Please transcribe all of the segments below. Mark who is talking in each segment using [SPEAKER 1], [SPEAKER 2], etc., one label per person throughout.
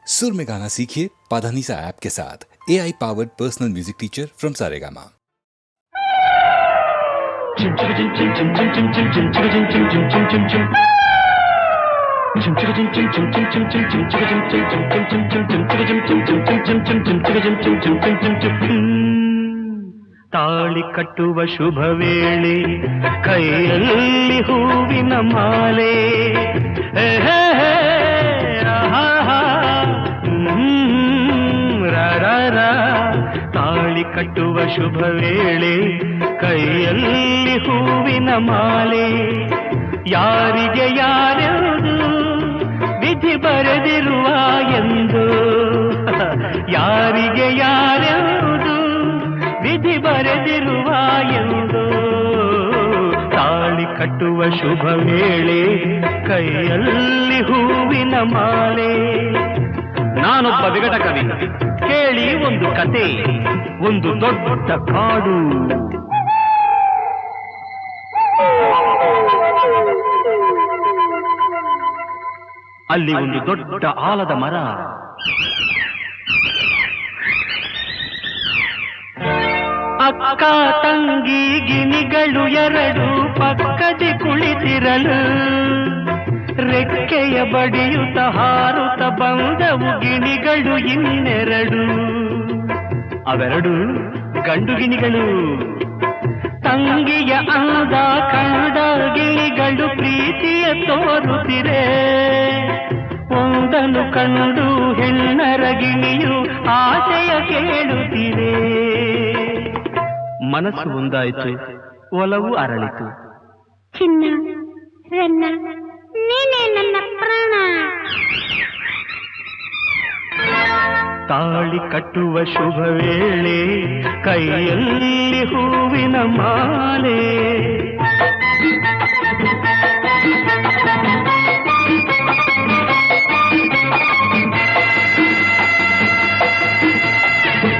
[SPEAKER 1] सुर में गाना सीखिए पाधानीसा ऐप के साथ। AI powered personal music teacher from Saregama.
[SPEAKER 2] ತಾಳಿ ಕಟ್ಟುವ ಶುಭ ವೇಳೆ ಕೈಯಲ್ಲಿ ಹೂವಿನ ಮಾಲೆ ತಾಳಿ ಕಟ್ಟುವ ಶುಭ ವೇಳೆ ಕೈಯಲ್ಲಿ ಹೂವಿನ ಮಾಲೆ ಯಾರಿಗೆ ಯಾರೆಂದು ವಿಧಿ ಬರೆದಿರುವ ಎಂದು ಯಾರಿಗೆ ಯಾರೆಂದು ವಿಧಿ ಬರೆದಿರುವ ಎಂದು ತಾಳಿ ಕಟ್ಟುವ ಶುಭ ವೇಳೆ ಕೈಯಲ್ಲಿ ಹೂವಿನ ಮಾಲೆ. ನಾನೊಬ್ಬ ವಿಗಟ ಕವಿ, ಕೇಳಿ ಒಂದು ಕತೆ. ಒಂದು ದೊಡ್ಡ ಕಾಡು, ಅಲ್ಲಿ ಒಂದು ದೊಡ್ಡ ಆಲದ ಮರ. ಅಕ್ಕ ತಂಗಿ ಗಿಣಿಗಳು ಎರಡು ಪಕ್ಕದಿ ಕುಳಿತಿರಲು ರೆಕ್ಕೆಯ ಬಡಿಯುತ್ತ ಹಾರುತ್ತ ಬಂದವು ಗಿಣಿಗಳು ಇನ್ನೆರಡು. ಅವೆರಡು ಗಂಡು ಗಿಣಿಗಳು. ತಂಗಿಯ ಅಂದ ಕಂಡ ಗಿಣಿಗಳು ಪ್ರೀತಿಯ ತೋರುತ್ತಿರೆ. ಒಂದನ್ನು ಕಂಡು ಹೆಣ್ಣರ ಗಿಣಿಯು ಆಸೆಯ ಕೇಳುತ್ತಿದೆ. ಮನಸ್ಸು ಒಂದಾಯಿತು, ಒಲವು ಅರಳಿತು.
[SPEAKER 3] ಚಿನ್ನ ರನ್ನ ನೀನೇ ನನ್ನ ಪ್ರಾಣ.
[SPEAKER 2] ತಾಳಿ ಕಟ್ಟುವ ಶುಭ ವೇಳೆ ಕೈಯಲ್ಲಿ ಹೂವಿನ ಮಾಲೆ.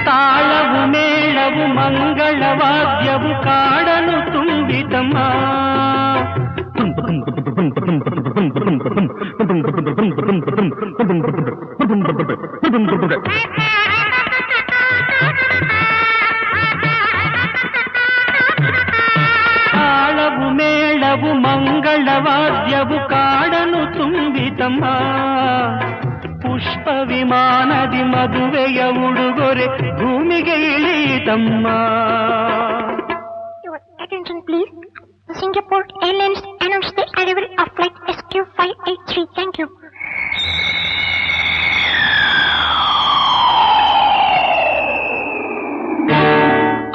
[SPEAKER 2] ತಾಳವು ಮೇಳವು ಮಂಗಳವಾದ್ಯವು ಕಾಡಲು ತುಂಬಿತಮ್ಮ. ತಾಳವು ಮೇಳವು ಮಂಗಳವಾದ್ಯವು ಕಾಡನು ತುಂಬಿತಮ್ಮ. ಪುಷ್ಪ ವಿಮಾನದಿ ಮದುವೆಯ ಉಡುಗೊರೆ ಭೂಮಿಗೆ ಇಳಿತಮ್ಮ.
[SPEAKER 3] Attention please. Singapore Airlines announced the arrival of flight SQ583. Thank you.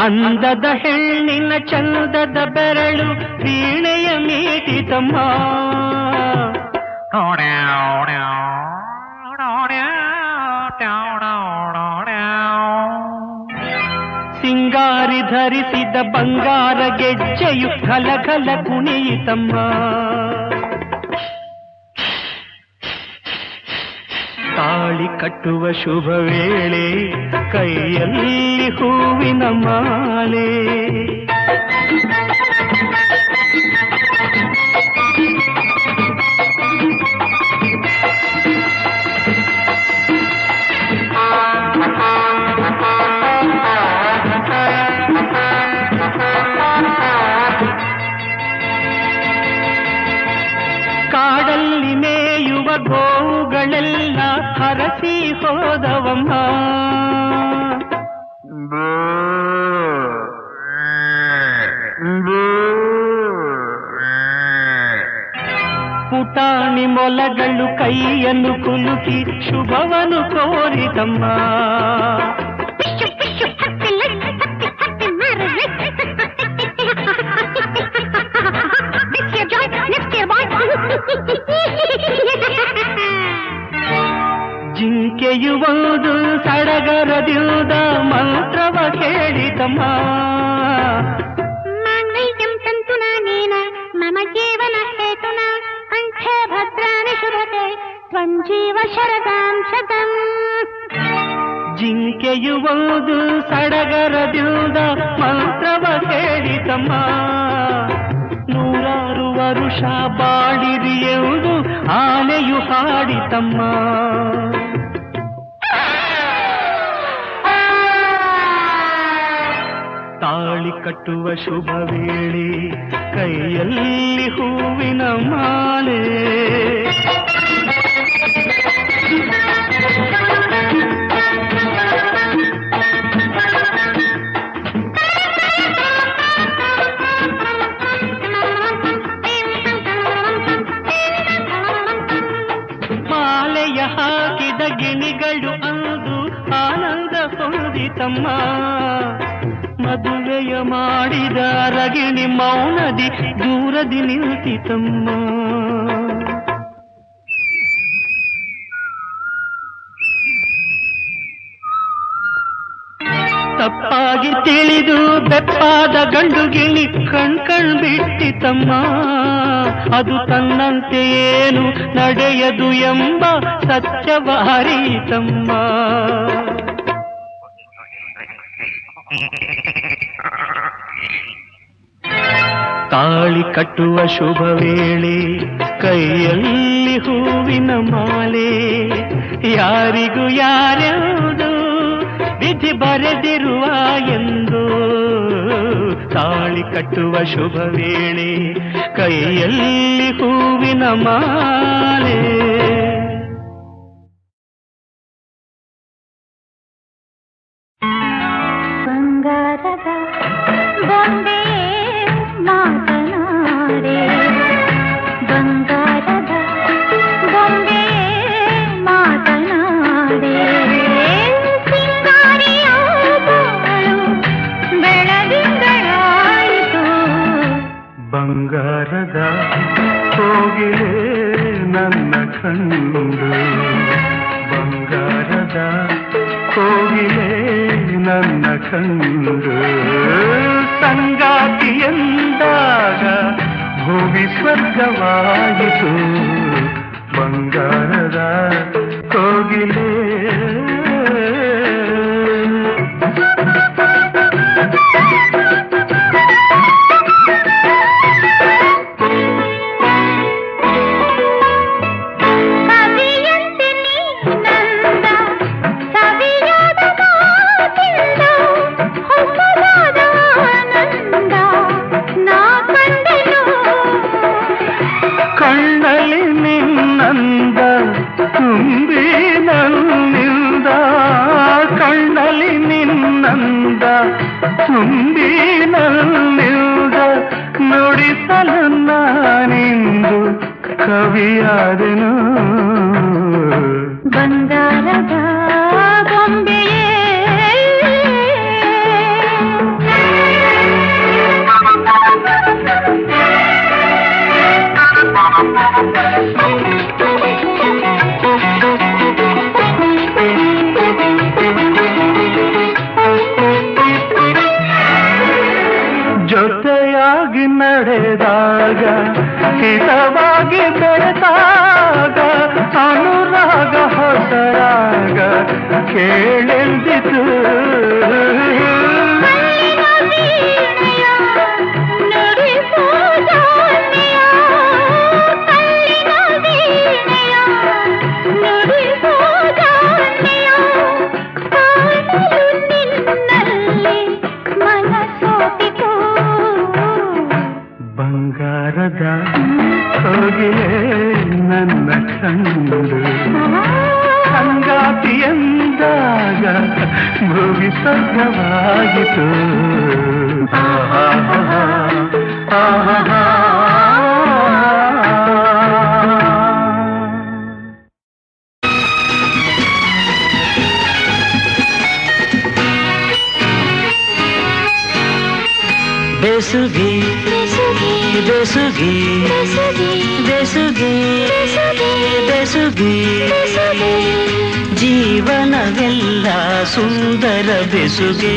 [SPEAKER 2] ಅಂದದ ಹೆಣ್ಣಿನ ಚಂದದ ಬೆರಳು ವೀಣೆಯ ಮೀಟಿತಮ್ಮ. ಸಿಂಗಾರಿ ಧರಿಸಿದ ಬಂಗಾರ ಗೆಜ್ಜೆಯು ಖಲಖಲ ಕುಣಿಯಿತಮ್ಮ. ತಾಳಿ ಕಟ್ಟುವ ಶುಭ ವೇಳೆ ಕೈಯಲ್ಲಿ ಹೂವಿನ ಮಾಲೆ. ಕಾಡಲ್ಲಿ ಮೇಯುವ ಗೋವುಗಳೆಲ್ಲ ಹರಸಿ ಹೋದವಮ್ಮ. ಪುಟಾಣಿ ಮೊಲಗಳು ಕೈಯನ್ನು ಕುಲುಕಿ ಶುಭವನ್ನು ಕೋರಿತಮ್ಮ. ಜಿಂಕೆಯು ಒಂದು ಸಡಗರದಿಂದ ಮಂತ್ರವ ಕೇಳಿತಮ್ಮ.
[SPEAKER 3] ಮಾಂಗಲ್ಯಂ ತಂತುನಾ ನೇನ ಮಮ ಜೀವನ ಹೇತುನಾ ಕಂಠೆ ಭದ್ರಾಣಿ ಶುಭತೆ ತ್ವಂ ಜೀವ ಶರದಾಂ ಶತಂ.
[SPEAKER 2] ಜಿಂಕೆಯು ಒಂದು ಸಡಗರದಿಂದ ಮಂತ್ರವ ಕೇಳಿತಮ್ಮ. ನೂರಾರು ವರುಷ ಬಾಳಿರಿ ಎಂದು ಆನೆಯು ಹಾಡಿತಮ್ಮ. ಕಟ್ಟುವ ಶುಭ ವೇಳೆ ಕೈಯಲ್ಲಿ ಹೂವಿನ ಮಾಲೆ ಮಾಲೆಯ ಹಾಕಿದ ಗಿಣಿಗಳು ಅಂದು ಆನಂದ ಹೊಂದಿತಮ್ಮ ಮದುವೆಯ ಮಾಡಿದ ರಗಿಣಿ ಮೌನದಿ ದೂರದಿ ನಿಂತಿತಮ್ಮ ತಪ್ಪಾಗಿ ತಿಳಿದು ಬೆಪ್ಪಾದ ಗಂಡು ಗಿಣಿ ಕಣ್ ಬಿಟ್ಟಿತಮ್ಮ ಅದು ತನ್ನಂತೆ ಏನು ನಡೆಯದು ಎಂಬ ಸತ್ಯವ ಅರಿತಮ್ಮ ತಾಳಿ ಕಟ್ಟುವ ಶುಭ ವೇಳೆ ಕೈಯಲ್ಲಿ ಹೂವಿನ ಮಾಲೆ ಯಾರಿಗೂ ಯಾರ್ಯಾವುದು ವಿಧಿ ಬರೆದಿರುವ ಎಂದು ತಾಳಿ ಕಟ್ಟುವ ಶುಭ ವೇಳೆ ಕೈಯಲ್ಲಿ ಹೂವಿನ ಮಾಲೆ
[SPEAKER 3] ಬಂಗಾರದ ಬೊಂಬೆ ಮಾತನಾಡೆ ಬಂಗಾರದ ಬೊಂಬೆ ಮಾತನಾಡೆ ಸಿಂಗಾರಿಯ ಬಾಳು ಬೆಳದಿಂಗಳಾಯಿತು
[SPEAKER 2] ಬಂಗಾರದ ಕೋಗಿಲೆ ನನ್ನ ಕಂಡು ಬಂಗಾರದ ಕೋಗಿಲೆ ನನ್ನ ಕಂಡು ಸಂಗಾತಿ ಎಂದಾಗ ಭೂಮಿ ಸ್ವರ್ಗವಾಯಿತು ಬಂಗಾರದ ಕೋಗಿಲೆ ಕಣ್ಣಲ್ಲಿ ನಿನ್ನಂದ ತುಂಬಿ ನನ್ನಿಂದ ಕಣ್ಣಲ್ಲಿ ನಿನ್ನಂದ ತುಂಬಿ ನನ್ನಿಂದ ನುಡಿಸಲು ನಾನಿಂದು ಕವಿಯಾದೆನು
[SPEAKER 3] ಬಂಗಾರದ ಬೊಂಬೆಯೇ
[SPEAKER 2] ಜೊತೆಯಾಗಿ ನಡೆದಾಗ ಹಿತವಾಗಿ ಬೆರೆತಾಗ ಅನುರಾಗ ಹೊಸರಾಗ ಕೇಳೆಂದಿತು ಬಂಗಾರದ ಕೋಗಿಲೆ ನನ್ನ ಕಂಡು ಸಂಗಾತಿ ಎಂದಾಗ ಭೂಮಿ ಸ್ವರ್ಗವಾಗಿತು ಬೆಸುಗೆ ಬೆಸುಗೆ ಬೆಸುಗೆ ಬೆಸುಗೆ ಜೀವನವೆಲ್ಲ ಸುಂದರ ಬೆಸುಗೆ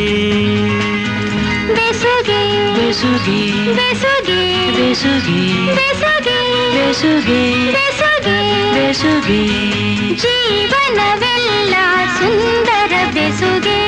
[SPEAKER 3] ಬೆಸುಗೆ
[SPEAKER 2] ಬೆಸುಗೆ
[SPEAKER 3] ಬೆಸುಗೆ
[SPEAKER 2] ಬೆಸುಗೆ
[SPEAKER 3] ಬೆಸುಗೆ
[SPEAKER 2] ಬೆಸುಗೆ
[SPEAKER 3] ಬೆಸುಗೆ
[SPEAKER 2] ಬೆಸುಗೆ
[SPEAKER 3] ಜೀವನವೆಲ್ಲ ಸುಂದರ ಬೆಸುಗೆ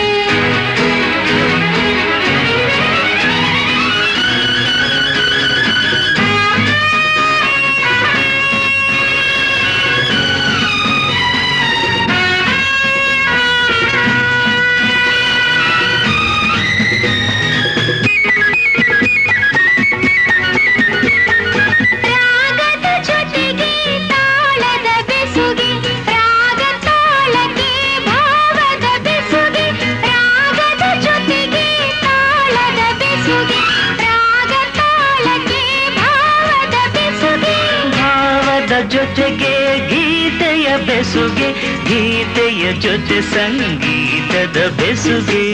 [SPEAKER 4] ಜೊತೆಗೆ ಗೀತೆಯ ಬೆಸುಗೆ, ಗೀತೆಯ ಜೊತೆ ಸಂಗೀತದ ಬೆಸುಗೆ.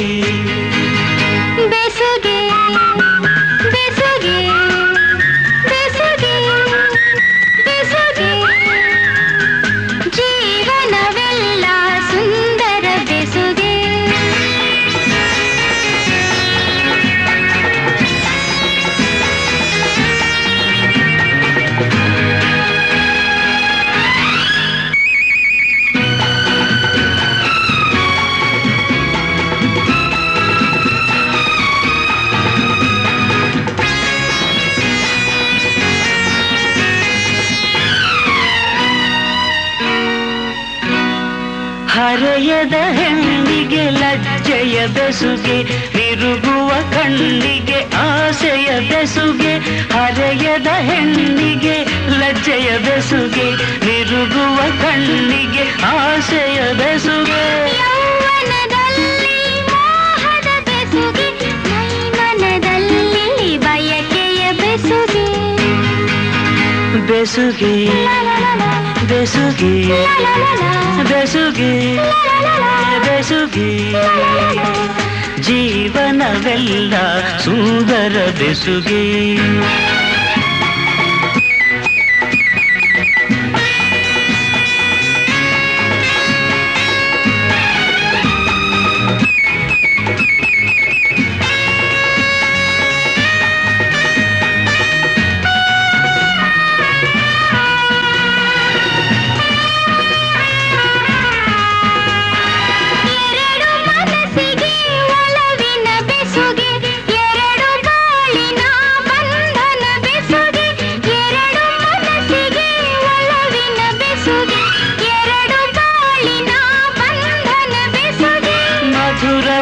[SPEAKER 3] ಬೆಸುಗೆ ಬೆಸುಗೆ ಬೆಸುಗೆ ಬೆಸುಗೆ ಜೀವನವೆಲ್ಲ ಸುಂದರ ಬೆಸುಗೆ.
[SPEAKER 4] ಹರೆಯದ ಹೆಣ್ಣಿಗೆ ಲಜ್ಜೆಯ ಬೆಸುಗೆ, ತಿರುಗುವ ಕಣ್ಣಿಗೆ ಆಸೆಯ ಬೆಸುಗೆ. ಹರೆಯದ ಹೆಣ್ಣಿಗೆ ಲಜ್ಜೆಯ ಬೆಸುಗೆ, ತಿರುಗುವ ಕಣ್ಣಿಗೆ ಆಸೆಯ ಬೆಸುಗೆ.
[SPEAKER 3] ಯೌವನದಲ್ಲಿ ಮೋಹದ ಬೆಸುಗೆ, ಮೈಮನದಲ್ಲಿ ಬಯಕೆಯ ಬೆಸುಗೆ.
[SPEAKER 4] ಬೆಸುಗೆ ಬೆಸುಗೆ ಬೆಸುಗೆ ಬೆಸುಗೆ ಜೀವನವೆಲ್ಲ ಸುಂದರ ಬೆಸುಗೆ.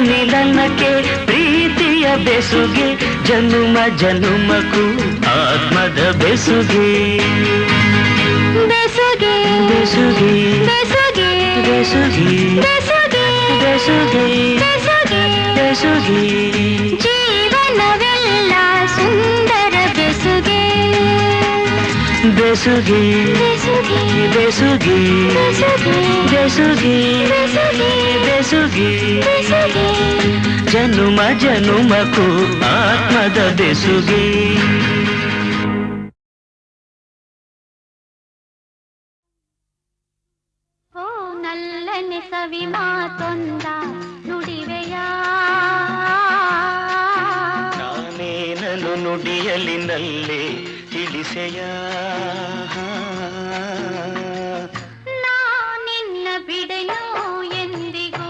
[SPEAKER 4] ಮಿಲನಕ್ಕೆ ಪ್ರೀತಿಯ ಬೆಸುಗೆ, ಜನುಮ ಜನುಮಕ್ಕೂ ಆತ್ಮದ ಬೆಸುಗೆ.
[SPEAKER 3] ಬೆಸುಗೆ
[SPEAKER 4] ಬೆಸುಗೆ
[SPEAKER 3] ಬೆಸುಗೆ
[SPEAKER 4] ಬೆಸುಗೆ
[SPEAKER 3] ಬೆಸುಗೆ
[SPEAKER 4] ಬೆಸುಗೆ
[SPEAKER 3] ಬೆಸುಗೆ
[SPEAKER 4] ಬೆಸುಗೆ
[SPEAKER 3] ಜೀವನವೆಲ್ಲ ಸುಂದರ ಬೆಸುಗೆ.
[SPEAKER 4] ಬೆಸುಗೆ
[SPEAKER 3] ಬೆಸುಗೆ
[SPEAKER 4] ಬೆಸುಗೆ
[SPEAKER 3] ಬೆಸುಗೆ
[SPEAKER 4] ಬೆಸುಗೆ
[SPEAKER 3] ಬೆಸುಗೆ
[SPEAKER 4] ಬೆಸುಗೆ
[SPEAKER 3] ಬೆಸುಗೆ
[SPEAKER 4] ಜನುಮ ಜನುಮಕ್ಕೂ ಆತ್ಮದ ಬೆಸುಗೆ.
[SPEAKER 3] ಓ ನಲ್ಲನೆ ಸವಿ ಮಾತೊಂದ ನುಡಿವೆಯ,
[SPEAKER 4] ನಾನೇನನು ನುಡಿಯಲಿನಲ್ಲೇ ತಿಳಿಸೆಯ.
[SPEAKER 3] ನಾ ನಿನ್ನ ಬಿಡೆಯೋ ಎಂದಿಗೂ,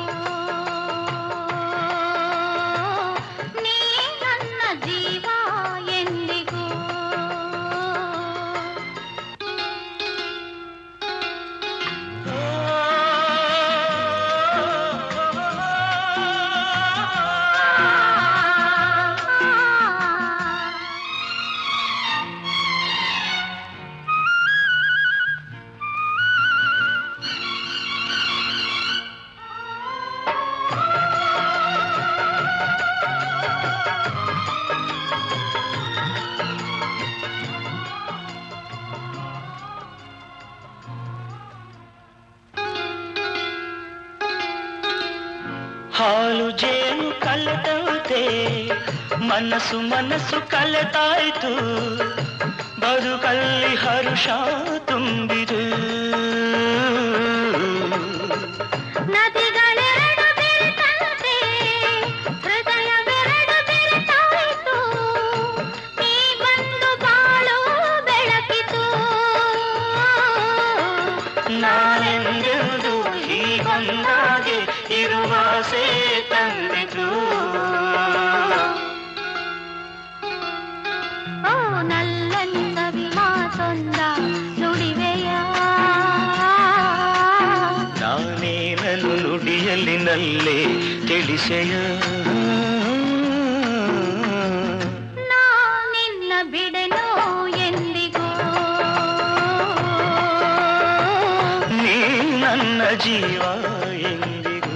[SPEAKER 3] ನೀ ನನ್ನ ಜೀವ ಎಂದಿಗೂ.
[SPEAKER 4] ಹಾಲು ಜೇನು ಕಲೆತಂತೆ ಮನಸ್ಸು ಮನಸ್ಸು ಕಲೆತಾಯ್ತು, ಬದುಕಲ್ಲಿ ಹರುಷ ತುಂಬಿದು.
[SPEAKER 3] ನದಿಗಳೆರಡು ಬೆರೆತಂತೆ ಹೃದಯವೆರಡು ಬೆರೆತಾಯಿತು, ನೀ ಬಂದು ಬಾಳು ಬೆಳಕಿತು.
[SPEAKER 4] ನಾನೆಂದೆಂದು ಹೀಗೊಂದಾಗೆ ಇರುವಾಸೆ ತಂದಿತು.
[SPEAKER 3] ಓ ನಲ್ಲನೆ ಸವಿ ಮಾತೊಂದ ನುಡಿವೆಯ,
[SPEAKER 4] ನಾನೇನನು ನುಡಿಯಲಿನಲ್ಲೇ ತಿಳಿಸೆಯ.
[SPEAKER 3] ನಾ ನಿನ್ನ ಬಿಡೆನೋ ಎಂದಿಗೂ,
[SPEAKER 4] ನೀ ನನ್ನ ಜೀವ ಎಂದಿಗೂ.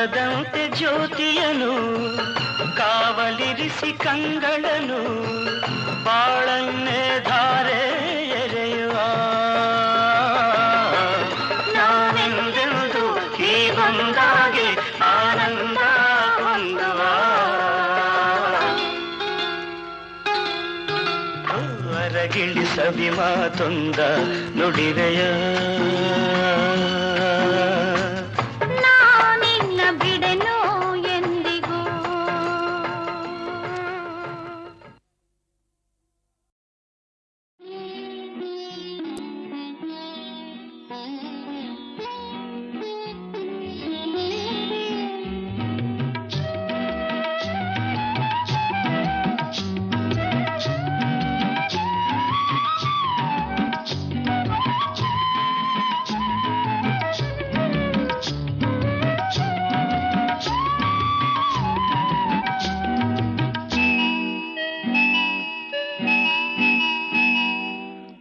[SPEAKER 4] ಕೆಡದಂತೆ ಜ್ಯೋತಿಯನು ಕಾವಲಿರಿಸಿ ಕಂಗಳನು ಬಾಳನ್ನೇ ಧಾರೆ ಎರೆಯುವ ನಾನೆಂದೆಂದು ಹೀಗೊಂದಾಗಿ ಆನಂದ ಹೊಂದುವ ಹೊರಗಿಳಿ ಸವಿ ಮಾತೊಂದ ನುಡಿರೆಯ
[SPEAKER 3] ನಾನಿನ್ನ ಬಿಡೆನು ಎಂದಿಗೂ.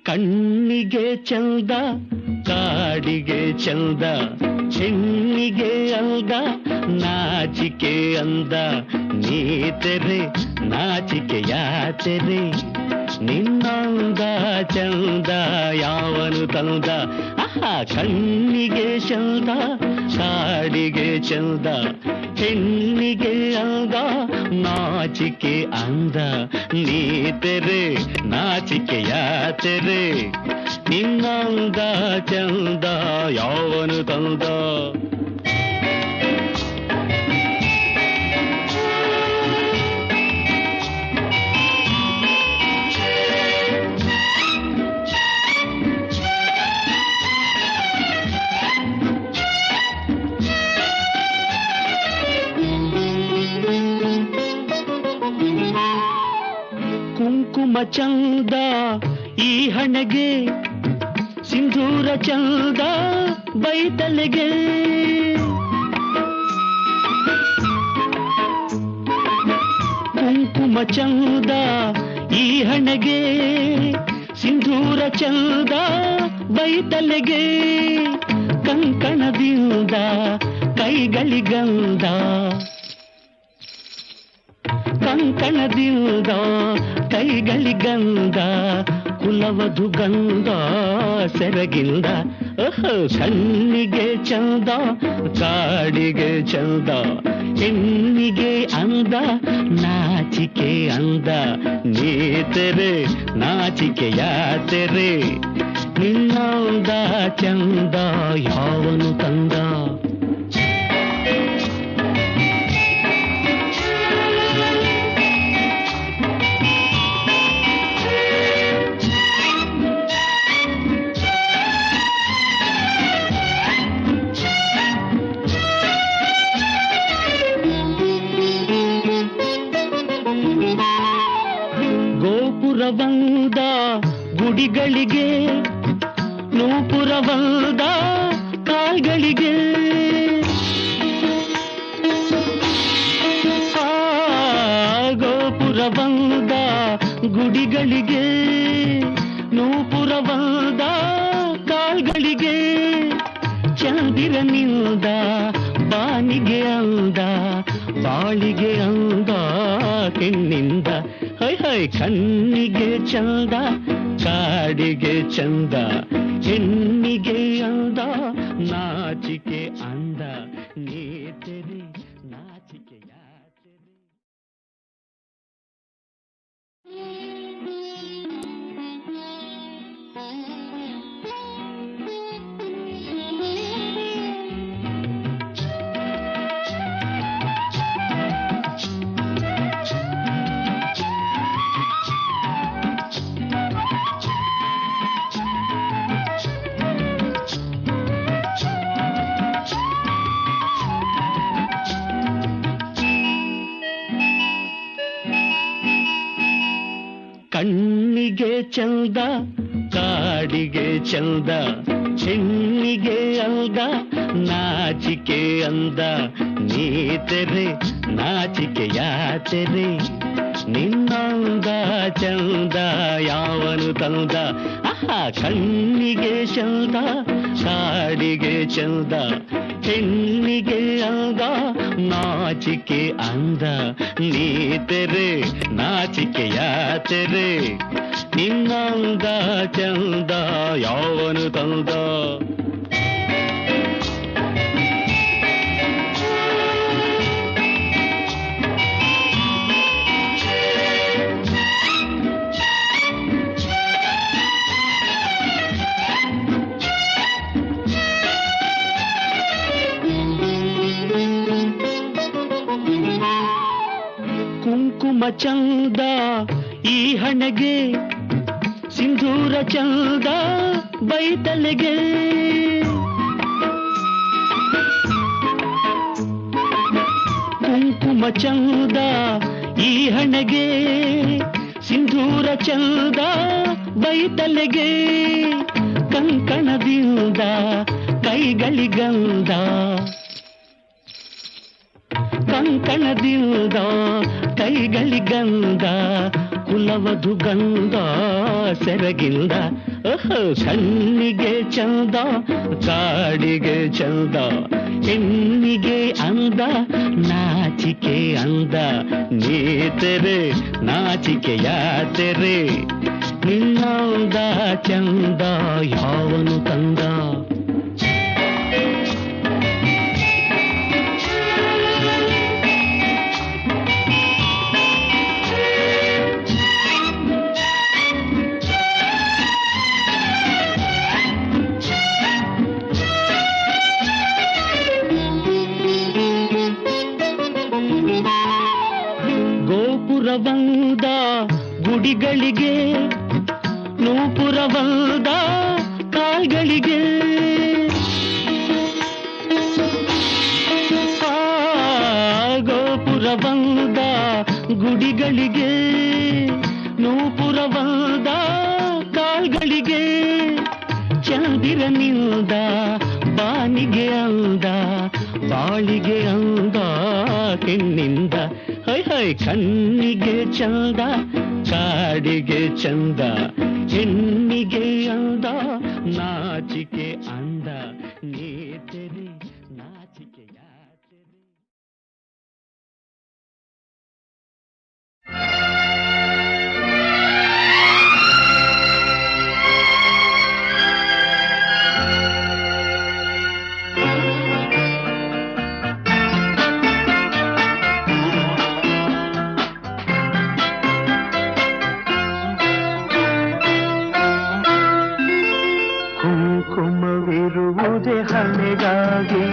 [SPEAKER 5] ಕಣ್ಣಿಗೆ ಚಂದ ಕಾಡಿಗೆ ಚಂದ ಹೆಣ್ಣಿಗೆ ಅಂದ ನಾಚಿಕೆ ಅಂದ ನೀತೆರೆ ನಾಚಿಕೆಯಾತೆರೆ ನಿನ್ನಂದ ಚಂದ ಯಾವನು ತಂದ ಕಣ್ಣಿಗೆ ಚಂದ ಕಾಡಿಗೆ ಚಂದ ಹೆಣ್ಣಿಗೆ ಅಂದ ನಾಚಿಕೆ ಅಂದ ನೀತೆರೆ ನಾಚಿಕೆಯಾತೆರೆ ನಿನ್ನಂದ ಚಂದ ಯಾವನು ತಂದ ಕುಂಕುಮ ಚಂದ ಈ ಹಣೆಗೆ ಸಿಂಧೂರ ಚಂದ ಬೈತಲೆಗೆ ಕುಂಕುಮ ಚಂದ ಈ ಹಣೆಗೆ ಸಿಂಧೂರ ಚಂದ ಬೈತಲೆಗೆ ಕಂಕಣದಿಂದ ಕೈಗಳಿಗಂದ ಕಂಕಣದಿಂದ ಕೈಗಳಿಗಂದ ಕುಲವಧು ಗಂಧ ಸೆರಗಿಂದ ಕಣ್ಣಿಗೆ ಚಂದ ಕಾಡಿಗೆ ಚಂದ ಹೆಣ್ಣಿಗೆ ಅಂದ ನಾಚಿಕೆ ಅಂದ ನೀತೆರೆ ನಾಚಿಕೆಯಾತೆರೆ ನಿನ್ನಂದ ಚಂದ ಯಾವನು ತಂದ ಗೋಪುರವಂದ ಗುಡಿಗಳಿಗೆ ನೂಪುರವಂದ ಕಾಲ್ಗಳಿಗೆ ಗೋಪುರವಂದ ಗುಡಿಗಳಿಗೆ ನೂಪುರವಂದ ಕಾಲ್ಗಳಿಗೆ ಚಂದಿರನಿಂದ ಬಾನಿಗೆ ಅಂದ ಬಾಳಿಗೆ ಅಂದ ಹೆಣ್ಣಿಂದ ಹೈ ಹೈ ಕಣ್ಣಿಗೆ ಚಂದ ಕಾಡಿಗೆ ಚಂದ ಹೆಣ್ಣಿಗೆ ಅಂದ ನಾಚಿಕೆ ಅಂದ ನೀತೆರೆ ನಾಚಿಕೆಯಾತೆರೆ ಕಣ್ಣಿಗೆ ಚಂದ ಕಾಡಿಗೆ ಚಂದ ಹೆಣ್ಣಿಗೆ ಅಂದ ನಾಚಿಕೆ ಅಂದ ನೀತೆರೆ ನಾಚಿಕೆಯಾತೆರೆ ನಿನ್ನಂದ ಚಂದ ಯಾವನು ತಂದ ಕಣ್ಣಿಗೆ ಚಂದ ಕಾಡಿಗೆ ಚಂದ ಹೆಣ್ಣಿಗೆ ಅಂದ ನಾಚಿಕೆ ಅಂದ ನೀ ತೆರೆ ನಾಚಿಕೆಯ ತೆರೆ ನಿನ್ನಂದ ಚಂದ ಯಾವನು ತಂದ ಕುಂಕುಮ ಚಂದ ಈ ಹಣೆಗೆ ಸಿಂಧೂರ ಚಂದ ಬೈತಲೆಗೆ ಕುಂಕುಮ ಚಂದ ಈ ಹಣೆಗೆ ಸಿಂಧೂರ ಚಂದ ಬೈತಲೆಗೆ ಕಂಕಣದಿಂದ ಕೈಗಳಿಗಂದ ಕಂಕಣದಿಂದ ಕೈಗಳಿಗಂದ ಕುಲವಧು ಗಂಧ ಸೆರಗಿಂದ ಕಣ್ಣಿಗೆ ಚಂದ ಕಾಡಿಗೆ ಚಂದ ಹೆಣ್ಣಿಗೆ ಅಂದ ನಾಚಿಕೆ ಅಂದ ನೀ ತೆರೆ ನಾಚಿಕೆಯ ತೆರೆ ನಿನ್ನಂದ ಚಂದ ಯಾವನು ತಂದ ಗೋಪುರವಂದ ಗುಡಿಗಳಿಗೆ ನೂಪುರವಂದ ಕಾಲ್ಗಳಿಗೆ ಗೋಪುರವಂದ ಗುಡಿಗಳಿಗೆ ನೂಪುರವಂದ ಕಾಲ್ಗಳಿಗೆ ಚಂದಿರನಿಂದ ಬಾನಿಗೆ ಅಂದ ಬಾಳಿಗೆ ಅಂದ ಹೆಣ್ಣಿಂದ ಹೈ ಹೈ ಕಣ್ಣಿಗೆ ಚಂದ ಕಾಡಿಗೆ ಚಂದ ಹೆಣ್ಣಿಗೆ ಅಂದ ನಾಚಿಕೆ ಅಂದ ನೀ ತೆರೆ ನಾಚಿಕೆಯ ತೆರೆ
[SPEAKER 4] ಕುಂಕುಮವಿರುವುದೇ ಹಣೆಗಾಗಿ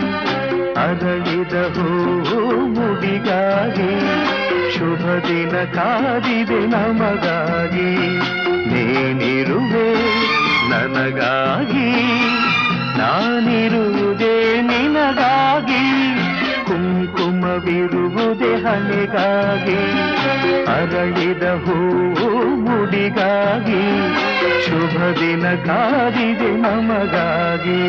[SPEAKER 4] ಅರಳಿದ ಹೂವು ಮುಡಿಗಾಗಿ ಶುಭ ದಿನ ಕಾದಿದೆ ನಮಗಾಗಿ ನೀನಿರುವೆ ನನಗಾಗಿ ನಾನಿರುವುದೇ ನಿನಗಾಗಿ ಕುಂಕುಮವಿರುವುದೇ ಹಣೆಗಾಗಿ ಅರಳಿದ ಹೂವು ಮುಡಿಗಾಗಿ ಶುಭ ದಿನ ಕಾದಿದೆ ನಮಗಾಗಿ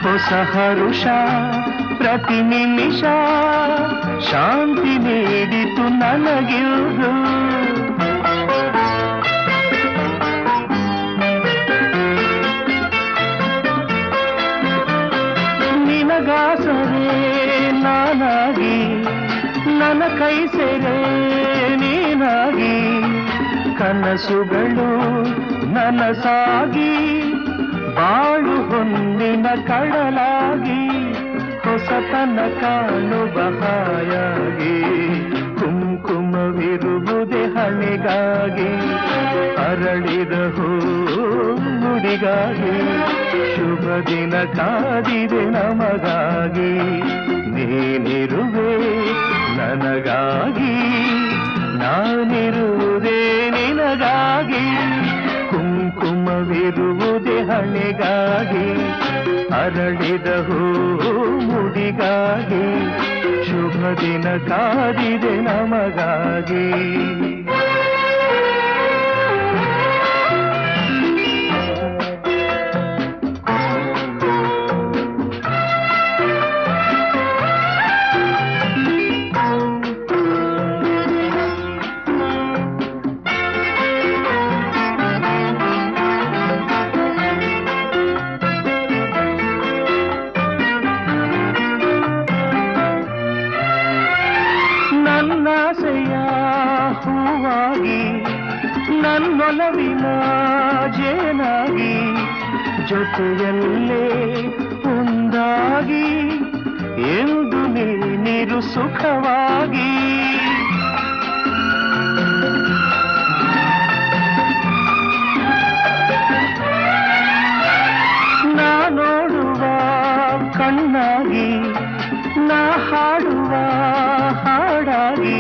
[SPEAKER 4] ಹೊಸ ಹರುಷ ಪ್ರತಿ ನಿಮಿಷ ಶಾಂತಿ ನೀಡಿತು ನನಗಿರುವುದು ನಿನಗಾಸರೆ ನಾನಾಗಿ ನನ್ನ ಕೈ ಸೆರೆ ನೀನಾಗಿ ಕನಸುಗಳು ನನಸಾಗಿ ಬಾಳು ಹೊನ್ನಿನ ಕಡಲಾಗಿ ಹೊಸತನ ಕಾಣುವ ಹಾಯಾಗಿ ಕುಂಕುಮವಿರುವುದೇ ಹಣೆಗಾಗಿ ಅರಳಿದ ಹೂ ಮುಡಿಗಾಗಿ ಶುಭ ದಿನ ಕಾದಿದೆ ನಮಗಾಗಿ ಹಣೆಗಾಗಿ ಅರಳಿದ ಹೂ ಮುಡಿಗಾಗಿ ಶುಭ ದಿನ ಕಾದಿದೆ ನಮಗಾಗಿ. ನನ್ನಾಸೆಯ ಹೂವಾಗಿ ನನ್ನೊಲವಿನ ಜೇನಾಗಿ ಜೊತೆಯಲ್ಲೇ ಒಂದಾಗಿ ಎಂದು ನೀರು ಸುಖವಾಗಿ ನಾ ನೋಡುವ ಕಣ್ಣಾಗಿ ನಾ ಹಾಡುವ ಹಾಡಾಗಿ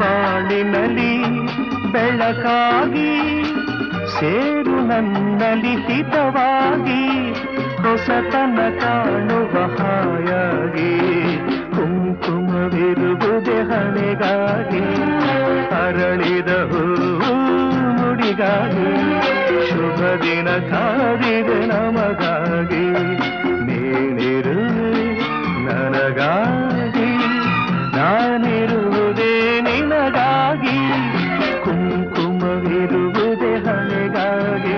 [SPEAKER 4] ಬಾಳಿನಲ್ಲಿ ಬೆಳಕಾಗಿ ಸೇರು ನನ್ನಲ್ಲಿ ಹಿತವಾಗಿ ಹೊಸತನ ಕಾಣುವ ಹಾಯಾಗಿ ಕುಂಕುಮವಿರುವುದೇ ಹಣೆಗಾಗಿ ಅರಳಿದ ಹೂ ಮುಡಿಗಾಗಿ ಶುಭ ದಿನ ಕಾದಿದೆ ನಮಗಾಗಿ ನೀನಿರುವೆ ನನಗಾಗಿ ನಾನಿರುವುದೇ ನಿನಗಾಗಿ ಕುಂಕುಮವಿರುವುದೇ ಹಣೆಗಾಗಿ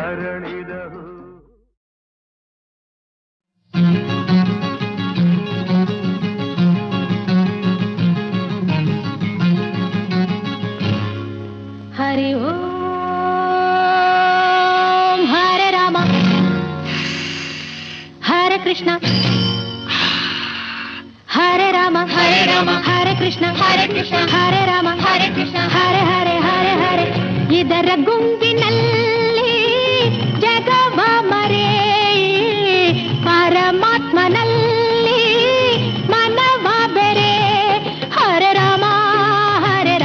[SPEAKER 4] ಅರಳಿದ ಹೂ.
[SPEAKER 3] ಹರಿ ಓಂ ಹರೆ ರಾಮ ಹರೆ ಕೃಷ್ಣ ಹರೆ ರಾಮ ಹರೆ ಕೃಷ್ಣ ಹರೆ ರಾಮ ಹರೆ ಕೃಷ್ಣ ಹರೆ ಹರೆ ಹರೆ ಹರೆ. ಇದರ ಗುಂಪಿನಲ್ಲಿ ಜಗವ ಮರೆ ಪರಮಾತ್ಮನಲ್ಲಿ ಮನವ ಬೆರೆ. ಹರೆ ರಾಮ ಹರೆ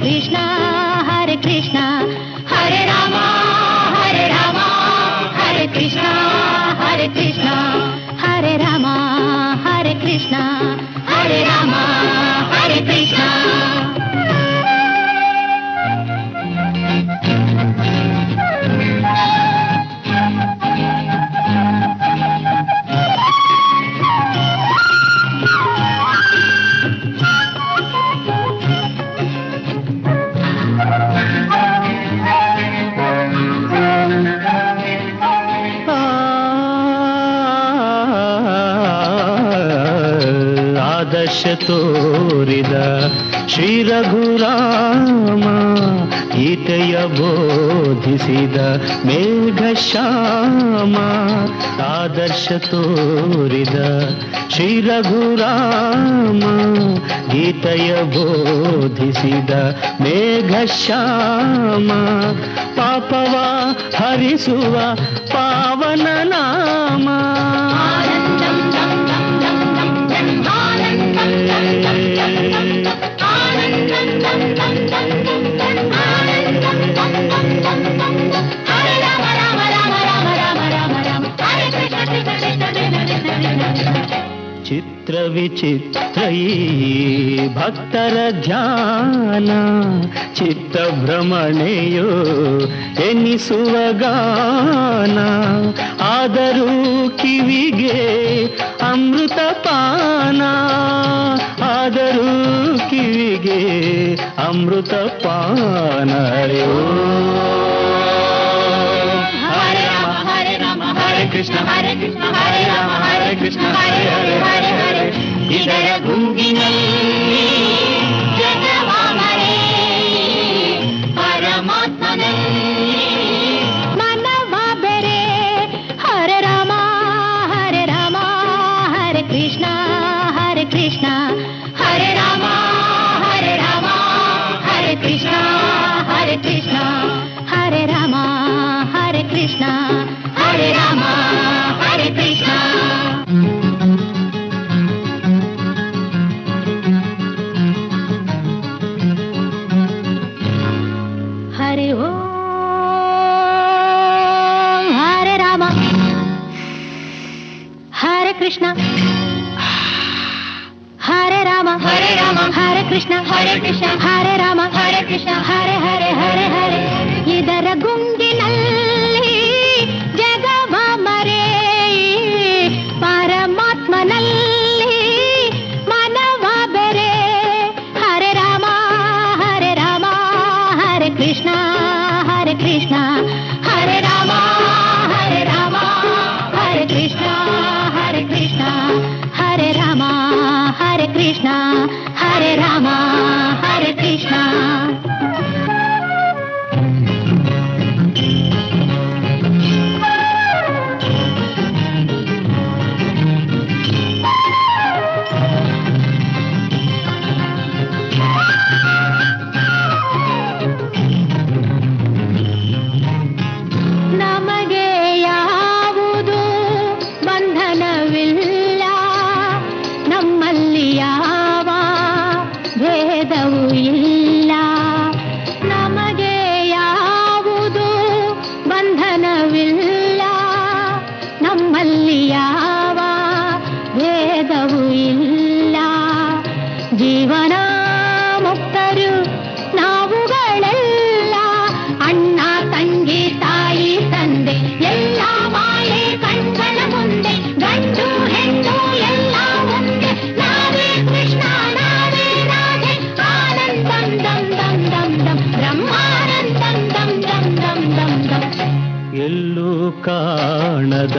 [SPEAKER 3] ಕೃಷ್ಣ ಹರೆ ಕೃಷ್ಣ ಹರೆ ರಾಮ ಹರೆ ಕೃಷ್ಣ ಹರೆ ರಾಮ ಹರೆ ಕೃಷ್ಣ ಹರೆ ರಾಮ ಹರೆ ಕೃಷ್ಣ.
[SPEAKER 5] ಆದರ್ಶ ತೋರಿದ ಶ್ರೀ ರಘುರಾಮ ಗೀತೆಯ ಬೋಧಿಸಿದ ಮೇಘಶ್ಯಾಮ. ಆದರ್ಶ ತೋರಿದ ಶ್ರೀ ರಘುರಾಮ ಗೀತೆಯ ಬೋಧಿಸಿದ ಮೇಘಶ್ಯಾಮ. ಪಾಪವ ಹರಿಸುವ ಪಾವನ ನಾಮ. ಚಿತ್ರ ವಿಚಿತ್ರ ಈ ಭಕ್ತರ ಧ್ಯಾನ ಚಿತ್ತ ಭ್ರಮಣೆಯೋ ಎನಿಸುವ ಗಾನ. ಆದರೂ ಕಿವಿಗೆ ಅಮೃತ ಪಾನ, ಆದರೂ ಕಿವಿಗೆ ಅಮೃತ ಪಾನ. ಹರೆ ಕೃಷ್ಣ ಹರೆ ರಾಮ ಹರೆ ಕೃಷ್ಣ ಹರೆ ಹರೆ ಹರೆ ಹರೆ. ಇದರ ಗುಂಗಿನಲ್ಲಿ ಜಗವ ಮರೆ ಪರಮಾತ್ಮನಲ್ಲಿ ಮನವ ಬೆರೆ. ಹರೆ ರಾಮ ಹರೆ ಕೃಷ್ಣ ಹರೆ ರಾಮ ಹರೆ ಕೃಷ್ಣ ಹರೆ ರಾಮ ಹರೆ ಕೃಷ್ಣ ಹರೆ ರಾಮ ಹರೆ ಕೃಷ್ಣ. ಕೃಷ್ಣ ಹರೆ ರಾಮ ಹರೆ ಕೃಷ್ಣ ಹರೆ ರಾಮ ಹರೆ ಕೃಷ್ಣ ಹರೆ ಹರೆ ಹರೆ ಹರೆ. ಇದರ ಗುಂಗಿನಲ್ಲಿ ಜಗವ ಮರೆ ಪರಮಾತ್ಮನಲ್ಲಿ ಮನವ ಬೆರೆ. ಹರೆ ರಾಮ ಹರೆ ಕೃಷ್ಣ ಹರೆ ಕೃಷ್ಣ ಹರೆ ರಾಮ ಹರೆ ಕೃಷ್ಣ ಹರೆ ರಾಮ ಹರೆ ಕೃಷ್ಣ ಹರೆ ರಾಮ ಹರೆ ಕೃಷ್ಣ. ನಮಗೆ ಯಾವುದು ಬಂಧನವಿಲ್ಲ, ನಮ್ಮಲ್ಲಿ ಯಾವ ಭೇದವೂ ಇಲ್ಲ. ನಮಗೆ ಯಾವುದು ಬಂಧನವಿಲ್ಲ, ನಮ್ಮಲ್ಲಿ ಯಾವ ಭೇದವೂ ಇಲ್ಲ. ಜೀವನ ಮುಕ್ತರು ನಾವುಗಳೆಲ್ಲ, ಅಣ್ಣ ತಂಗಿ ತಾಯಿ ತಂದೆ ಎಲ್ಲ ಬಾಳೆ ಕಣ್ಗಳ ಮುಂದೆ. ಗಂಡು ಹೆಣ್ಣು ಎಲ್ಲ ಒಂದೇ, ನಾವೇ ಕೃಷ್ಣ ನಾವೇ ರಾಧೆ. ಆನಂದಂ ದಂ ದಂ ದಂ ದಂ ಬ್ರಹ್ಮಾನಂದಂ ದಂ ದಂ ದಂ ದಂ ದಂ.
[SPEAKER 4] ಎಲ್ಲೂ ಕಾಣದ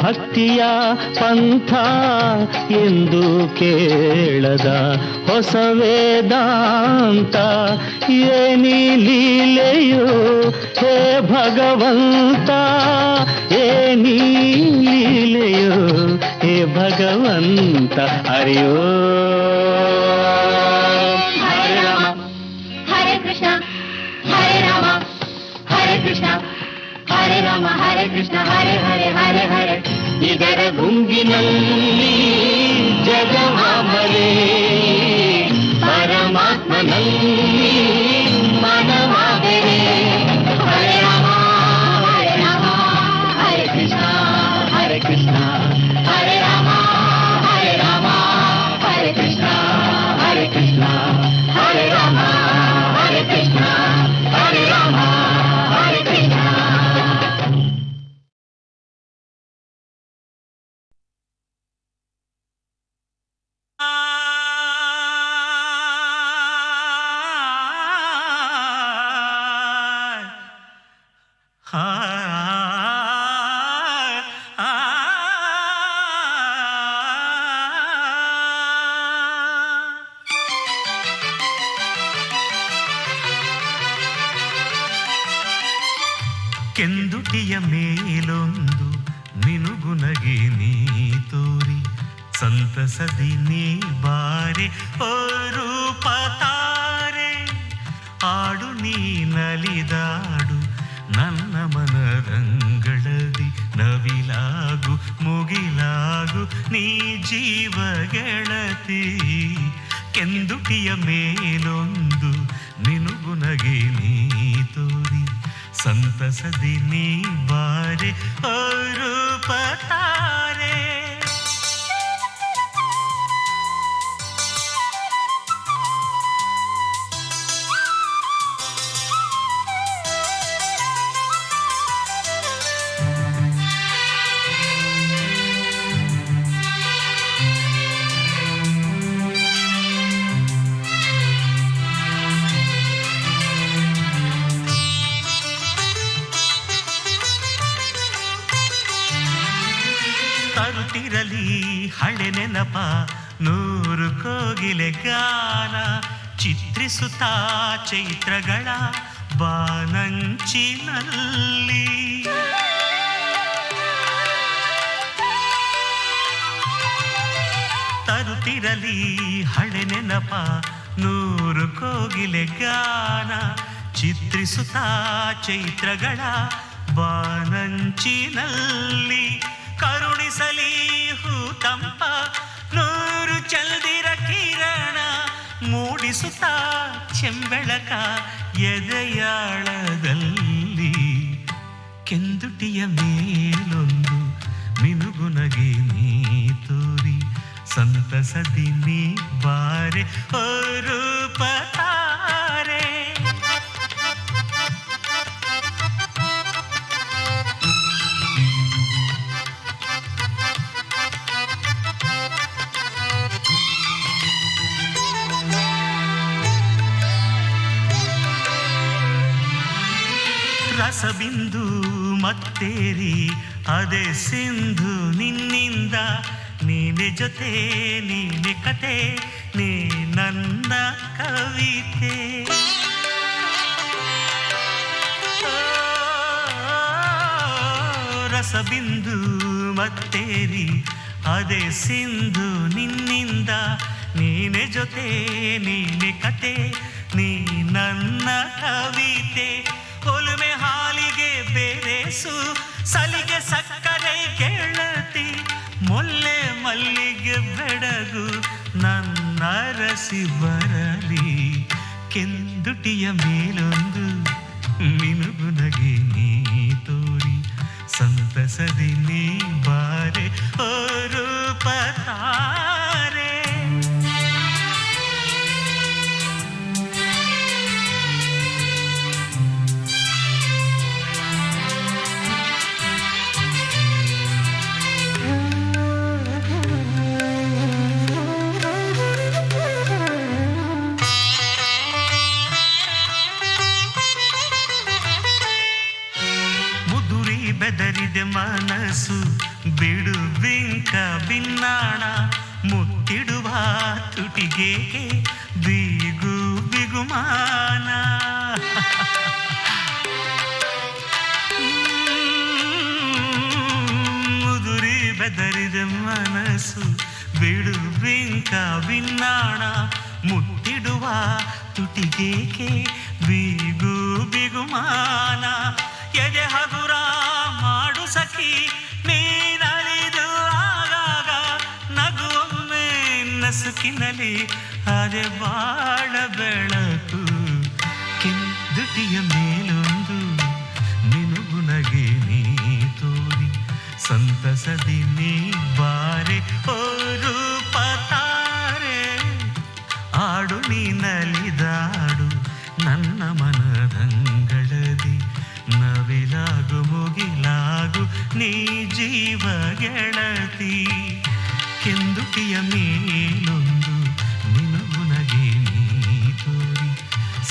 [SPEAKER 4] ಭಕ್ತಿಯ ಪಂಥ ಎಂದು ಕೇಳದ ಹೊಸ ವೇದಾಂತ. ಏನಿ ಲೀಲೆಯೋ ಹೇ ಭಗವಂತ, ಏನಿ ಲೀಲೆಯೋ ಹೇ ಭಗವಂತ. ಹರಿಯೋ
[SPEAKER 5] ಹರೆ ರಾಮ ಹರೆ ಕೃಷ್ಣ ಹರೆ ರಾಮ ಹರೆ ಕೃಷ್ಣ ಹರೆ ರಾಮ ಹರೆ ಕೃಷ್ಣ ಹರೆ ಹರೆ ಹರೆ ಹರೆ.
[SPEAKER 4] ಇದರ ಗುಂಗಿನಲ್ಲಿ ಜಗವ ಮರೆ ಪರಮಾತ್ಮನಲ್ಲಿ ಮನವ ಬೆರೆ.
[SPEAKER 5] ಹರೆ ರಾಮ ಹರೆ ಕೃಷ್ಣ
[SPEAKER 4] ಹರೆ ಕೃಷ್ಣ
[SPEAKER 5] ಹರೆ ರಾಮ ಹರೆ ಕೃಷ್ಣ
[SPEAKER 4] ಹರೆ ಕೃಷ್ಣ
[SPEAKER 5] ಹರೆ ರಾಮ ಹರೆ ಕೃಷ್ಣ ಹರೆ ರಾಮ ಹರೆ ಕೃಷ್ಣ.
[SPEAKER 6] ಕೆಂದುಟಿಯ ಮೇಲೊಂದು ಮಿನುಗುನಗೆ ನೀ ತೋರಿ, ಸಂತಸದಿ ನೀ ಬಾರೆ ಓ ರೂಪ ತಾರೆ. ಆಡು ನೀ ನಲಿದಾಡು ನನ್ನ ಮನರಂಗಳದಿ, ನವಿಲಾಗು ಮುಗಿಲಾಗು ನೀ ಜೀವ ಗೆಳತಿ. ಕೆಂದುಟಿಯ ಮೇಲೊಂದು ಮಿನುಗುನಗೆ ನೀ ತೋರಿ, ಸಂತಸದಿ ನೀ ಬಾರೆ ಓ ರೂಪ ತಾರೆ. ತರುತ್ತಿರಲಿ ಹಳೆ ನೆನಪ ನೂರು ಕೋಗಿಲೆ ಗಾನ, ಚಿತ್ರಿಸುತ್ತಾ ಚೈತ್ರಗಳ ಬಾನಂಚಿನಲ್ಲಿ. ತರುತ್ತಿರಲಿ ಹಳೆ ನೆನಪ ನೂರು ಕೋಗಿಲೆ ಗಾನ, ಚಿತ್ರಿಸುತ್ತಾ ಚೈತ್ರಗಳ ಬಾನಂಚಿನಲ್ಲಿ. ಕರುಣಿಸಲಿ ಹೂತಂಪ ನೂರು ಚಲ್ದಿರ ಕಿರಣ, ಮೂಡಿಸುತ್ತಾ ಚೆಂಬೆಳಕ ಎದೆಯಾಳದಲ್ಲಿ. ಕೆಂದುಟಿಯ ಮೇಲೊಂದು ಮಿನುಗುನಗೆ ನೀ ಸಂತಸದಿ ನೀ ಬಾರೆ ಓ ರೂಪ ತಾರೆ. ರಸಬಿಂದು ಮತ್ತೇರಿ ಅದೇ ಸಿಂಧು ನಿನ್ನಿಂದ ನೀನೆ ಜೊತೆ ನೀನೆ ಕತೆ ನೀ ನನ್ನ ಕವಿತೆ. ರಸಬಿಂದು ಮತ್ತೇರಿ ಅದೇ ಸಿಂಧು ನಿನ್ನಿಂದ ನೀನೆ ಜೊತೆ ನೀನೆ ಕತೆ ನೀ ನನ್ನ ಕವಿತೆ. ಒಲುಮೆ ಹಾಲಿಗೆ ಬೇರೆಸು ಸಲಿಗೆ ಸಕ್ಕರೆ ಗೆಳತಿ ಮೊಲ್ಲೆ ಮಲ್ಲಿಗೆ ಬೆಡಗು ನನ್ನ ರಸಿ ಬರಲಿ. ಕೆಂದುಟಿಯ ಮೇಲೊಂದು ಮಿನುಗುನಗೆ ನೀ ತೋರಿ ಸಂತಸದಿ ನೀ ಬಾರೆ ಓ ರೂಪ ತಾರೆ. ಬೆದರಿದೆ ಮನಸ್ಸು ಬಿಡು ಬಿಂಕ ಬಿನ್ನಾಣ ಮುತ್ತಿಡುವ ತುಟಿಗೆ ಬಿಗು ಬಿಗುಮಾನ. ಮುದುರಿ ಬೆದರಿದೆ ಮನಸ್ಸು ಬಿಡು ಬಿಂಕ ಬಿನ್ನಾಣ ಮುತ್ತಿಡುವ ತುಟಿಗೆ ಬಿಗು ಬಿಗುಮಾನ. ಎದೆ ಹಗುರ ಮಾಡು ಸಖಿ ನೀನಲಿದು ಆಗಾಗ ನಗುವೊಮ್ಮೆ ನಸುಕಿನಲಿ ಅದೆ ಬಾಳ ಬೆಳಕು. ಕೆಂದುಟಿಯ ಮೇಲೊಂದು ಮಿನುಗುನಗೆ ನೀ ತೋರಿ ಸಂತಸದಿ ನೀ ಬಾರೆ ಓ ರೂಪ ತಾರೆ. ಆಡು ನೀನಲಿದಾಡು ನನ್ನ ಮನದಂಗಳದಿ ನವಿಲಾಗು ಮುಗಿಲಾಗು ನೀ ಜೀವ ಗೆಳತಿ. ಕೆಂದುಟಿಯ ಮೇಲೊಂದು ಮಿನುಗುನಗೆ ನೀ ತೋರಿ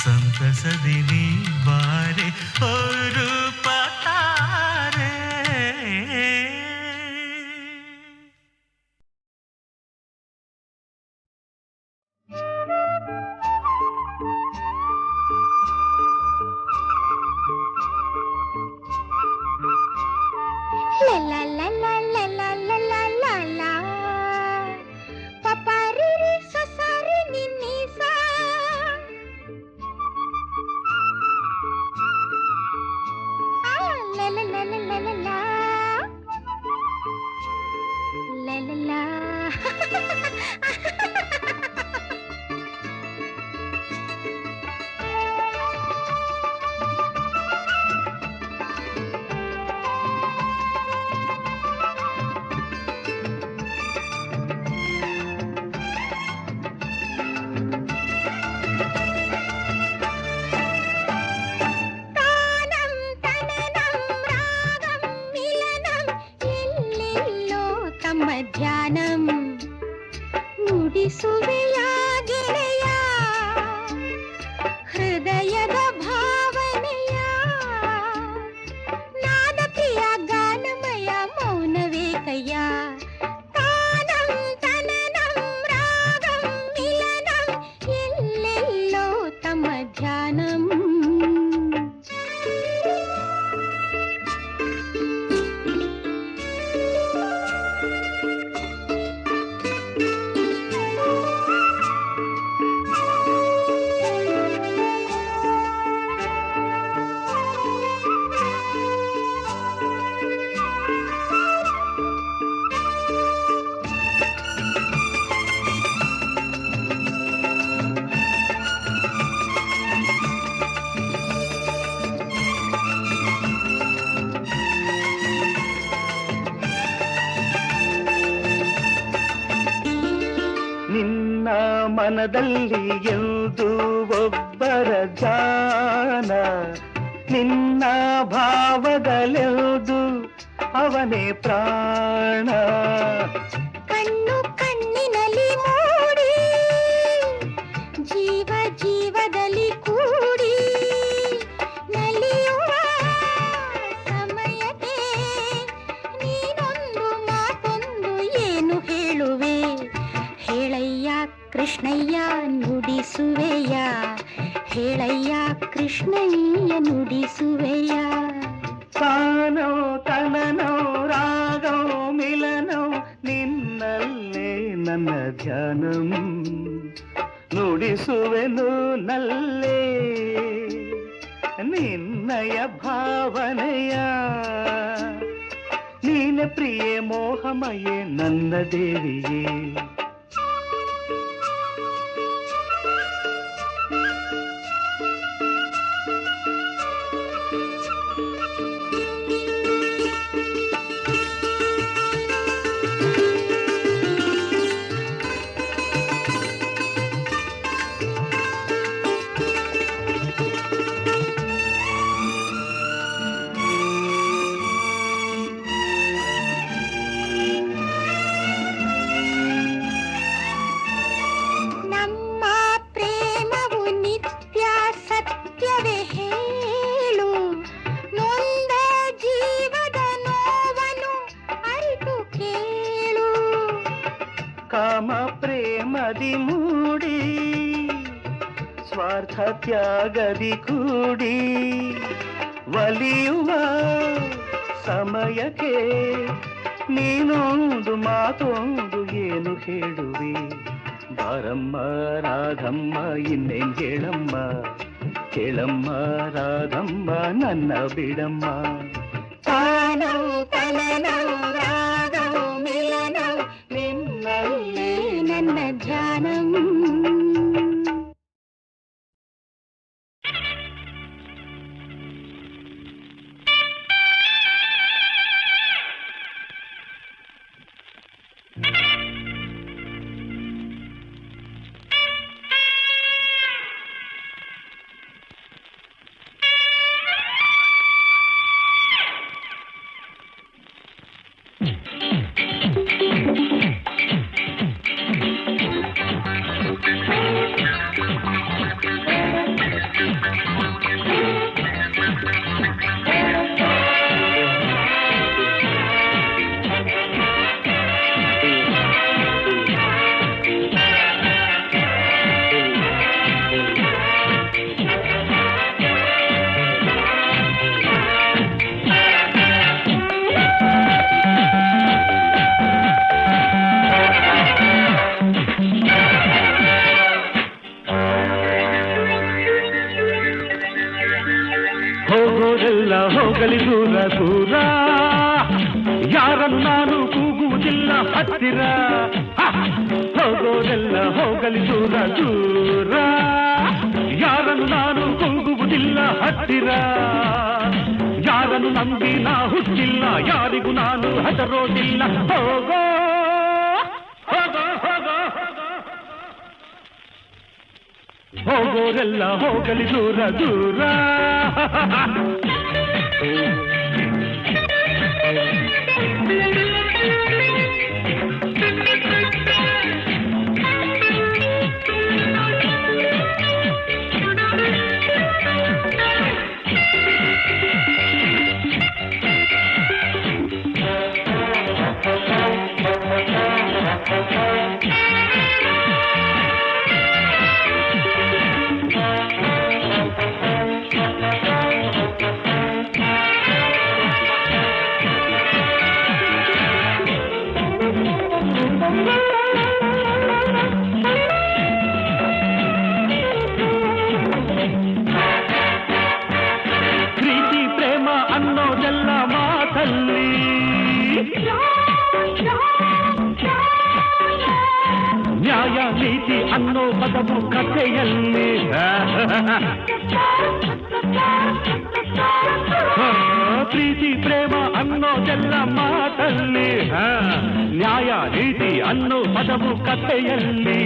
[SPEAKER 6] ಸಂತಸದಿ ನೀ ಬಾರೆ ಓ ರೂಪ ತಾರೆ.
[SPEAKER 5] La la la la la la la la la Papa riri sa sa ri ni ni sa la la la la la la la la la la ಧ್ಯಾನಂ ನುಡಿಸುವೆಯ ಗೆಳೆಯ ಹೃದಯದ ಭಾವನೆಯ ನಾದ ಪ್ರಿಯ ಗಾನಮಯ ಮೌನವೇ ಕಯ್ಯ ತಾನಂ ತನನಂ ರಾಗಂ ಮಿಲನಂ ಎಲ್ಲೆಲ್ಲೋ ತಮ್ಮ ಧ್ಯಾನಂ
[SPEAKER 7] ಮನದಲ್ಲಿ ಎಂದು ಒಬ್ಬರ ಜಾನ, ನಿನ್ನ ಭಾವದಲ್ಲೆವುದು ಅವನೇ ಪ್ರಾಣ.
[SPEAKER 5] ಕಣ್ಣು ಕಣ್ಣಿನಲ್ಲಿ ಮೂಡಿ ಜೀವ ಜೀವದಲ್ಲಿ ಕೂಡಿ ನಲಿಯುವ ಸಮಯಕ್ಕೆ ನೀನೊಂದು ಮಾತೊಂದು ಏನು ಹೇಳುವೆ? ಹೇಳಯ್ಯ ಕೃಷ್ಣಯ್ಯ ನುಡಿಸುವೆಯ, ಹೇಳಯ್ಯ ಕೃಷ್ಣಯ್ಯ ನುಡಿಸುವೆಯ.
[SPEAKER 7] ತಾನೋ ತನನೋ ರಾಗೋ ಮಿಲನೋ ನಿನ್ನಲ್ಲೇ ನನ್ನ ಧ್ಯಾನಂ, ನುಡಿಸುವೆನು ನಲ್ಲೇ ನಿನ್ನಯ ಭಾವನೆಯ. ನೀನೆ ಪ್ರಿಯೆ ಮೋಹಮಯೇ ನನ್ನ ದೇವಿಯೇ. ಕಾಮ ಪ್ರೇಮದಿ ಮೂಡಿ ಸ್ವಾರ್ಥ ತ್ಯಾಗದಿ ಕೂಡಿ ಒಲಿಯುವ ಸಮಯಕ್ಕೆ ನೀನೊಂದು ಮಾತೊಂದು ಏನು ಹೇಳುವೆ? ಬಾರಮ್ಮ ರಾಧಮ್ಮ ಇನ್ನೇನ್ ಹೇಳಮ್ಮ, ಕೇಳಮ್ಮ ರಾಧಮ್ಮ ನನ್ನ ಬಿಡಮ್ಮ. ತಾನೋ ತನನೋ ರಾಗೋ ಮಿಲನೋ ನಿನ್ನಲ್ಲೇ ನನ್ನ ಧ್ಯಾನಂ. ಹೋಗೋರೆಲ್ಲ ಹೋಗಲಿ ದೂರ ದೂರ, ಯಾರನ್ನು ನಾನು ಕೂಗುವುದಿಲ್ಲ ಹತ್ತಿರ. ಹೋಗೋರೆಲ್ಲ ಹೋಗಲಿ ದೂರ ದೂರ, ಯಾರನ್ನು ನಾನು ಕೂಗುವುದಿಲ್ಲ ಹತ್ತಿರ. ಯಾರನ್ನು ನಂಬಿ ನಾ ಹುಟ್ಟಿಲ್ಲ, ಯಾರಿಗೂ ನಾನು ಹೆದರೋದಿಲ್ಲ. ಹೋಗೋ ಹೋಗೋ ಹೋಗೋ ಹೋಗೋರೆಲ್ಲ ಹೋಗಲಿ ದೂರ ದೂರ. ಪ್ರೀತಿ ಪ್ರೇಮ ಅನ್ನೋದೆಲ್ಲ ಮಾತಲ್ಲಿ, ನ್ಯಾಯ ನೀತಿ ಅನ್ನೋ ಪದವು ಕಥೆಯಲ್ಲಿ. ಪ್ರೀತಿ ಪ್ರೇಮ ಅನ್ನೋದೆಲ್ಲ ಮಾತಲ್ಲಿ, ನ್ಯಾಯ ನೀತಿ ಅನ್ನೋ ಪದವು ಕಥೆಯಲ್ಲಿ.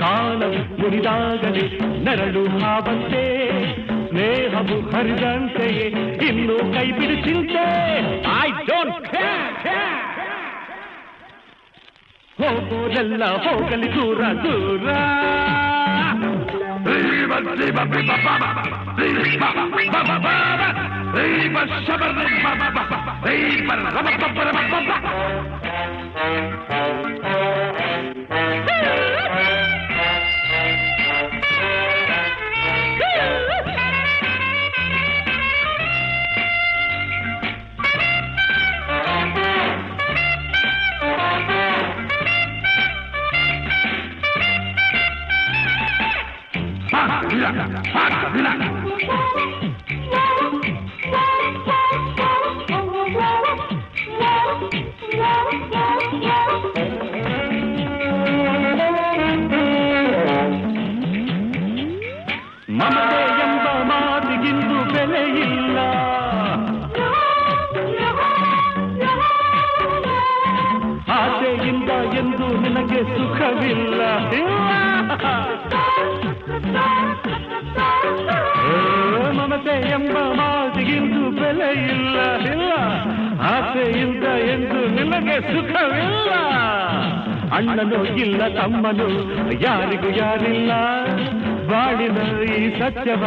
[SPEAKER 7] ಕಾಲವು ಮುರಿದಾಗಲೇ ನೆರಳು ಹಾವಂತೆ ಸ್ನೇಹವು ಹರಿದಂತೆಯೇ ಇನ್ನು ಕೈ ಬಿಡು ಚಿಂತೆ ಐ ಡೋಂಟ್ ಹೋಗೋರೆಲ್ಲ ಹೋಗಲಿ ದೂರ ದೂರ ಮಮತೆ ಎಂಬ ಮಾತಿಗಿಂದು ಬೆಲೆ ಇಲ್ಲ ಆಸೆಯಿಂದ ಎಂದು ನಿನಗೆ ಸುಖವಿಲ್ಲ ಮಮತೆ ಎಂಬ ಮಾತಿಗಿಂದು ಬೆಲೆ ಇಲ್ಲ ಇಲ್ಲ ಆಸೆಯಿಂದ ಎಂದು ನಿನಗೆ ಸುಖವಿಲ್ಲ ಅಣ್ಣನು ಇಲ್ಲ ತಮ್ಮನು ಯಾರಿಗೂ ಯಾರಿಲ್ಲ ಬಾಳಿನ ಈ ಸತ್ಯವ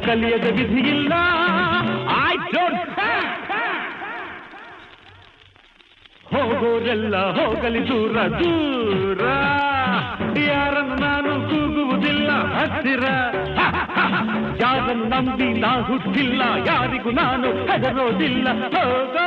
[SPEAKER 7] ಕಲಿಯದ ವಿಧಿಯಿಲ್ಲ ಐ ಡೋಂಟ್ ಹೋಗೋರೆಲ್ಲ ಹೋಗಲಿ ದೂರ ದೂರ ಯಾರನ್ನು ನಾನು ಕೂಗುವುದಿಲ್ಲ ಹತ್ತಿರ ಯಾರನ್ನು ನಂಬಿ ನಾ ಹುಟ್ಟಿಲ್ಲ ಯಾರಿಗೂ ನಾನು ಹೆದರೋದಿಲ್ಲ ಹೋಗೋ